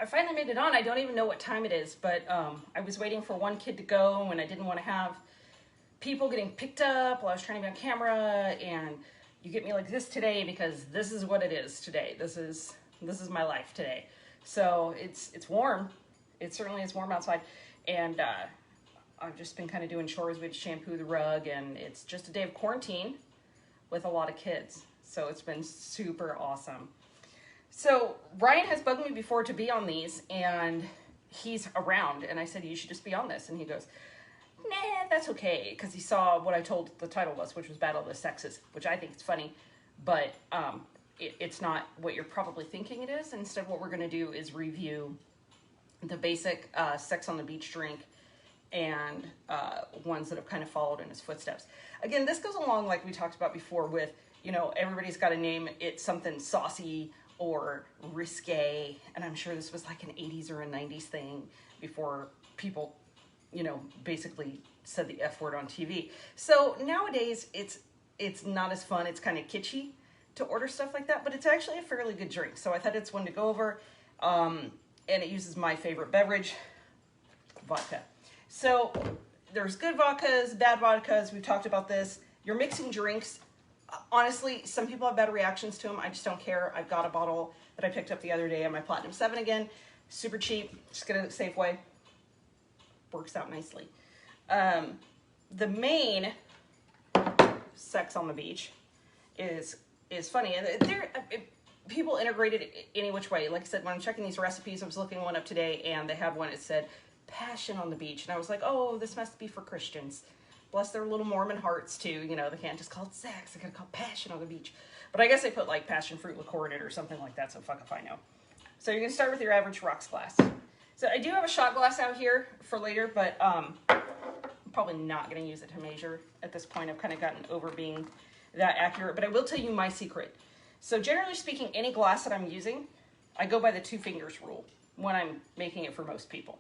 I finally made it on. I don't even know what time it is, but I was waiting for one kid to go, and I didn't want to have people getting picked up while I was trying to be on camera, and you get me like this today because this is what it is today. This is my life today. So it's warm. It certainly is warm outside, and I've just been kind of doing chores. We had to shampoo the rug, and it's just a day of quarantine with a lot of kids. So it's been super awesome. So Ryan has bugged me before to be on these, and he's around, and I said, you should just be on this. And he goes, nah, that's okay, because he saw what I told the title was, which was Battle of the Sexes, which I think is funny, but it's not what you're probably thinking it is. Instead, what we're going to do is review the basic Sex on the Beach drink and ones that have kind of followed in his footsteps. Again, this goes along like we talked about before with, you know, everybody's got a name. It's something saucy or risque, and I'm sure this was like an 80s or a 90s thing before people, you know, basically said the F word on TV. So nowadays, it's not as fun. It's kind of kitschy to order stuff like that, but it's actually a fairly good drink. So I thought it's one to go over, and it uses my favorite beverage, vodka. So there's good vodkas, bad vodkas. We've talked about this. You're mixing drinks. Honestly, some people have bad reactions to them. I just don't care. I've got a bottle that I picked up the other day on my Platinum 7 again. Super cheap. Just get it at Safeway. Works out nicely. The main Sex on the Beach is funny. People integrate it any which way. Like I said, when I'm checking these recipes, I was looking one up today, and they had one that said Passion on the Beach. And I was like, oh, this must be for Christians. Bless their little Mormon hearts, too. You know, they can't just call it sex. They gotta call it Passion on the Beach. But I guess they put, like, passion fruit liqueur in it or something like that, so fuck if I know. So you're gonna start with your average rocks glass. So I do have a shot glass out here for later, but I'm probably not gonna use it to measure at this point. I've kind of gotten over being that accurate, but I will tell you my secret. So generally speaking, any glass that I'm using, I go by the 2 fingers rule when I'm making it for most people.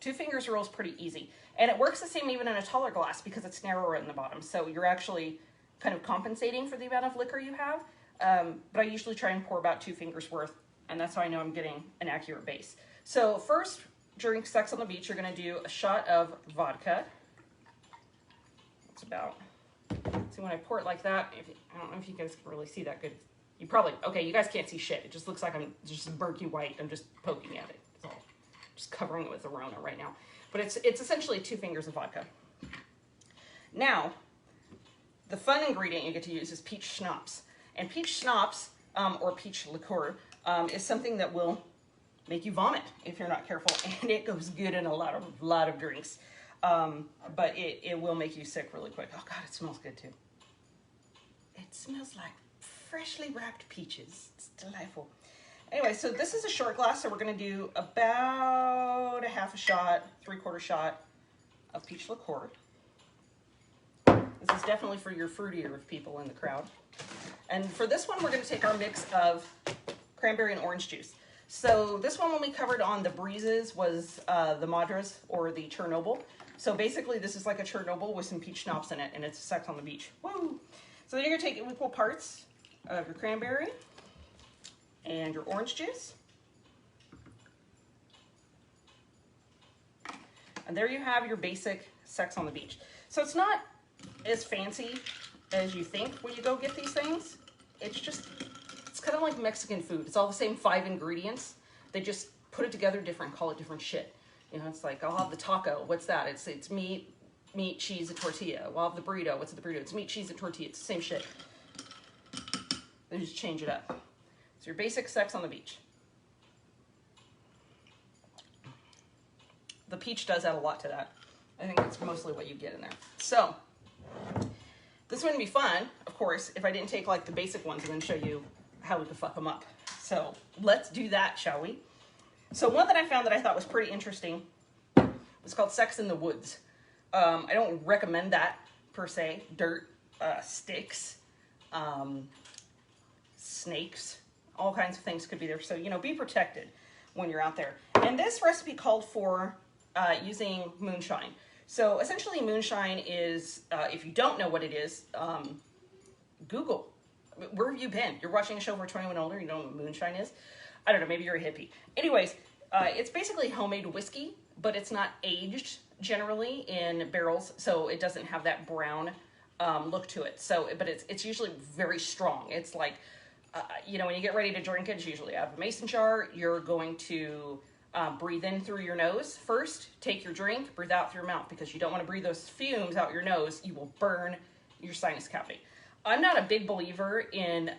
2 fingers rule is pretty easy. And it works the same even in a taller glass because it's narrower in the bottom. So you're actually kind of compensating for the amount of liquor you have. But I usually try and pour about 2 fingers worth, and that's how I know I'm getting an accurate base. So first, during Sex on the Beach, you're gonna do a shot of vodka. It's about, see when I pour it like that, I don't know if you guys can really see that good. You probably, okay, you guys can't see shit. It just looks like I'm just murky white. I'm just poking at it. That's all. Just covering it with the Rona right now. But it's essentially 2 fingers of vodka. Now, the fun ingredient you get to use is peach schnapps. And peach schnapps, or peach liqueur, is something that will make you vomit if you're not careful. And it goes good in a lot of drinks. But it will make you sick really quick. Oh God, it smells good too. It smells like freshly wrapped peaches. It's delightful. Anyway, so this is a short glass, so we're going to do about a half a shot, 3/4 shot of peach liqueur. This is definitely for your fruitier people in the crowd. And for this one, we're going to take our mix of cranberry and orange juice. So this one, when we covered on the breezes, was the Madras or the Chernobyl. So basically, this is like a Chernobyl with some peach schnapps in it, and it's Sex on the Beach. Woo! So then you're going to take equal parts of your cranberry and your orange juice. And there you have your basic Sex on the Beach. So it's not as fancy as you think when you go get these things. It's kind of like Mexican food. It's all the same 5 ingredients. They just put it together different, call it different shit. You know, it's like, I'll have the taco. What's that? It's meat, cheese, and tortilla. We'll have the burrito. What's the burrito? It's meat, cheese, and tortilla. It's the same shit. They just change it up. So your basic Sex on the Beach. The peach does add a lot to that. I think that's mostly what you get in there. So this wouldn't be fun, of course, if I didn't take like the basic ones and then show you how we could fuck them up. So let's do that, shall we? So one that I found that I thought was pretty interesting was called Sex in the Woods. I don't recommend that per se. Dirt, sticks, snakes, all kinds of things could be there. So, you know, be protected when you're out there. And this recipe called for using moonshine. So essentially moonshine is, if you don't know what it is, Google. Where have you been? You're watching a show for 21 older, you don't know what moonshine is? I don't know, maybe you're a hippie. Anyways, It's basically homemade whiskey, but it's not aged generally in barrels, so it doesn't have that brown look to it. So, but it's usually very strong. It's like, you know, when you get ready to drink it, it's usually out of a mason jar. You're going to breathe in through your nose first, take your drink, breathe out through your mouth, because you don't want to breathe those fumes out your nose. You will burn your sinus cavity. I'm not a big believer in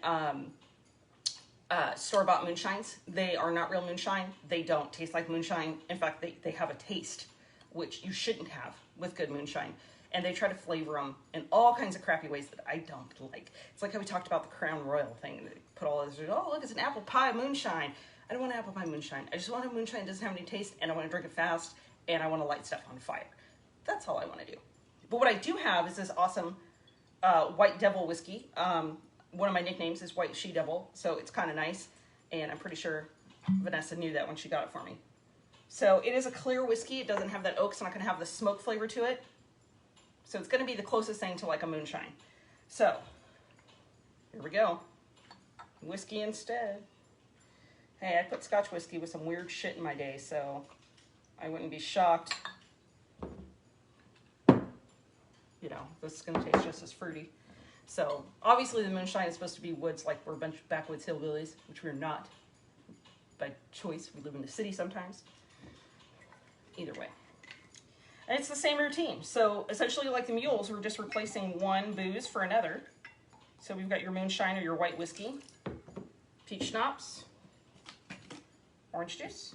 store-bought moonshines. They are not real moonshine. They don't taste like moonshine. In fact, they have a taste, which you shouldn't have with good moonshine. And they try to flavor them in all kinds of crappy ways that I don't like. It's like how we talked about the Crown Royal thing. They put all this, oh, look, it's an apple pie moonshine. I don't want an apple pie moonshine. I just want a moonshine that doesn't have any taste, and I want to drink it fast, and I want to light stuff on fire. That's all I want to do. But what I do have is this awesome White Devil whiskey. One of my nicknames is White She-Devil, so it's kind of nice, and I'm pretty sure Vanessa knew that when she got it for me. So it is a clear whiskey. It doesn't have that oak. It's not going to have the smoke flavor to it. So it's going to be the closest thing to like a moonshine. So here we go. Whiskey instead. Hey, I put Scotch whiskey with some weird shit in my day, so I wouldn't be shocked. You know, this is going to taste just as fruity. So obviously the moonshine is supposed to be woods, like we're a bunch of backwoods hillbillies, which we're not. By choice, we live in the city sometimes. Either way. And it's the same routine. So essentially, like the mules, we're just replacing one booze for another. So we've got your moonshine or your white whiskey, peach schnapps, orange juice,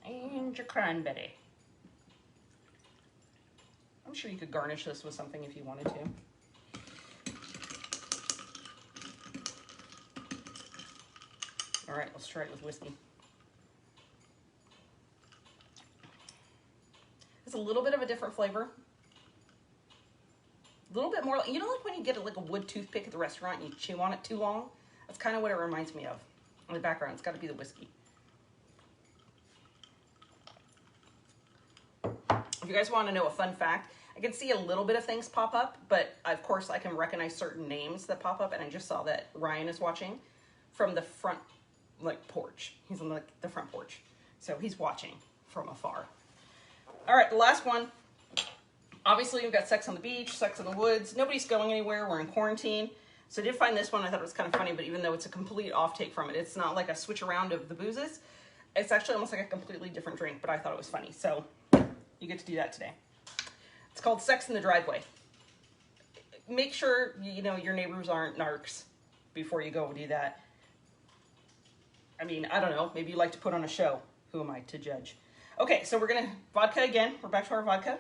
and your cranberry. I'm sure you could garnish this with something if you wanted to. All right, let's try it with whiskey. It's a little bit of a different flavor. A little bit more, you know, like when you get like a wood toothpick at the restaurant and you chew on it too long? That's kind of what it reminds me of. In the background, it's got to be the whiskey. If you guys want to know a fun fact, I can see a little bit of things pop up, but of course I can recognize certain names that pop up, and I just saw that Ryan is watching from the front, like, porch. He's on like the front porch. So he's watching from afar. All right, the last one. Obviously, we've got Sex on the Beach, Sex in the Woods. Nobody's going anywhere. We're in quarantine. So I did find this one. I thought it was kind of funny, but even though it's a complete off-take from it, it's not like a switch around of the boozes. It's actually almost like a completely different drink, but I thought it was funny. So you get to do that today. It's called Sex in the Driveway. Make sure, you know, your neighbors aren't narcs before you go do that. I mean, I don't know. Maybe you like to put on a show. Who am I to judge? Okay, so we're going to vodka again. We're back to our vodka.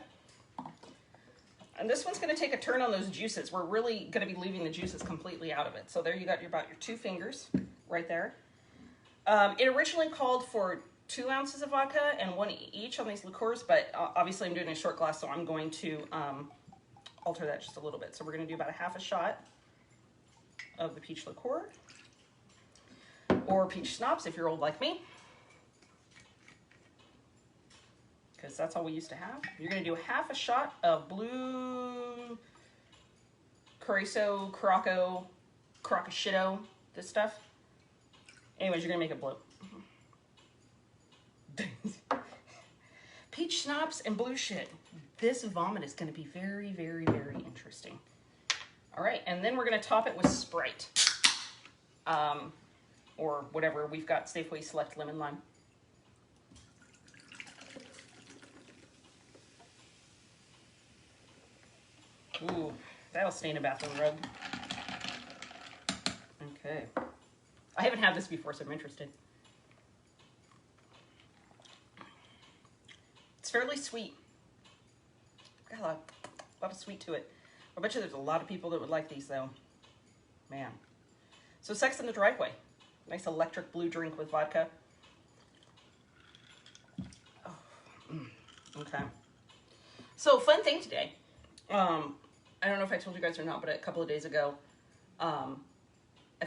And this one's going to take a turn on those juices. We're really going to be leaving the juices completely out of it. So there you got about your 2 fingers right there. It originally called for 2 ounces of vodka and 1 each on these liqueurs, but obviously I'm doing a short glass, so I'm going to alter that just a little bit. So we're going to do about a half a shot of the peach liqueur, or peach schnapps if you're old like me, because that's all we used to have. You're going to do a half a shot of blue Curacao, Crocashito, this stuff. Anyways, you're going to make it blue. Peach schnapps and blue shit. This vomit is going to be very, very, very interesting. All right, and then we're going to top it with Sprite. Or whatever. We've got Safeway Select Lemon Lime. Ooh, that'll stain a bathroom rug. Okay. I haven't had this before, so I'm interested. It's fairly sweet. Got a lot of sweet to it. I bet you there's a lot of people that would like these, though. Man. So Sex in the Driveway. Nice electric blue drink with vodka. Oh. Okay. So, fun thing today. I don't know if I told you guys or not, but a couple of days ago, I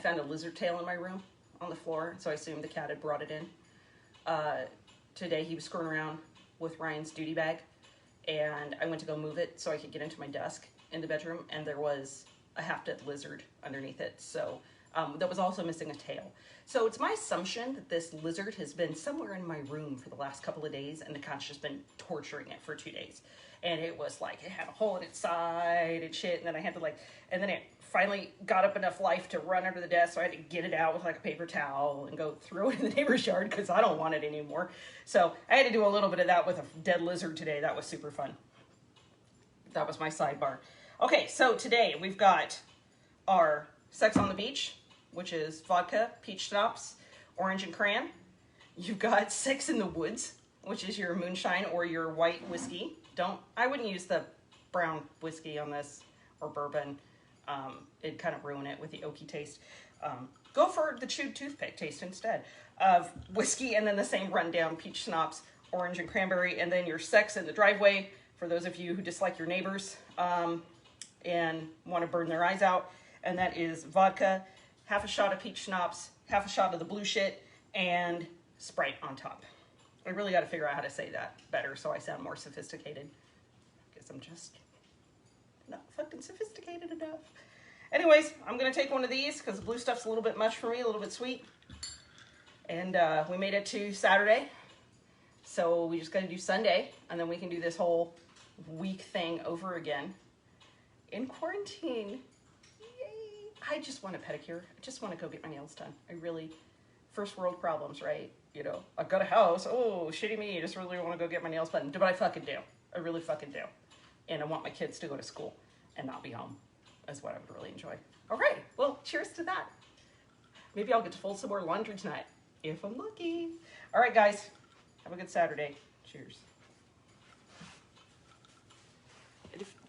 found a lizard tail in my room on the floor, so I assumed the cat had brought it in. Today he was screwing around with Ryan's duty bag, and I went to go move it so I could get into my desk in the bedroom, and there was a half-dead lizard underneath it. So that was also missing a tail. So it's my assumption that this lizard has been somewhere in my room for the last couple of days, and the cat's just been torturing it for 2 days. And it was like, it had a hole in its side and shit, and then I had to like, and then it finally got up enough life to run under the desk, so I had to get it out with like a paper towel and go throw it in the neighbor's yard because I don't want it anymore. So I had to do a little bit of that with a dead lizard today. That was super fun. That was my sidebar. Okay, so today we've got our Sex on the Beach, which is vodka, peach schnapps, orange and cran. You've got Sex in the Woods, which is your moonshine or your white whiskey. I wouldn't use the brown whiskey on this, or bourbon. It'd kind of ruin it with the oaky taste. Go for the chewed toothpick taste instead of whiskey, and then the same rundown peach schnapps, orange and cranberry, and then your Sex in the Driveway, for those of you who dislike your neighbors and want to burn their eyes out. And that is vodka, half a shot of peach schnapps, half a shot of the blue shit, and Sprite on top. I really got to figure out how to say that better so I sound more sophisticated. Guess I'm just not fucking sophisticated enough. Anyways, I'm going to take one of these because the blue stuff's a little bit much for me, a little bit sweet. And we made it to Saturday. So we just got to do Sunday, and then we can do this whole week thing over again in quarantine. Yay! I just want a pedicure. I just want to go get my nails done. I really, first world problems, right? You know, I've got a house. Oh, shitty me. I just really want to go get my nails done. But I fucking do. I really fucking do. And I want my kids to go to school and not be home. That's what I would really enjoy. All right. Well, cheers to that. Maybe I'll get to fold some more laundry tonight, if I'm lucky. All right, guys. Have a good Saturday. Cheers.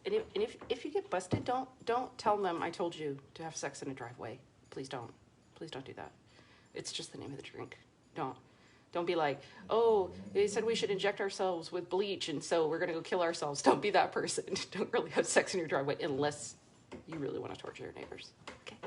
And if you get busted, don't tell them I told you to have sex in a driveway. Please don't. Please don't do that. It's just the name of the drink. Don't be like, oh, they said we should inject ourselves with bleach, and so we're going to go kill ourselves. Don't be that person. Don't really have sex in your driveway unless you really want to torture your neighbors. Okay.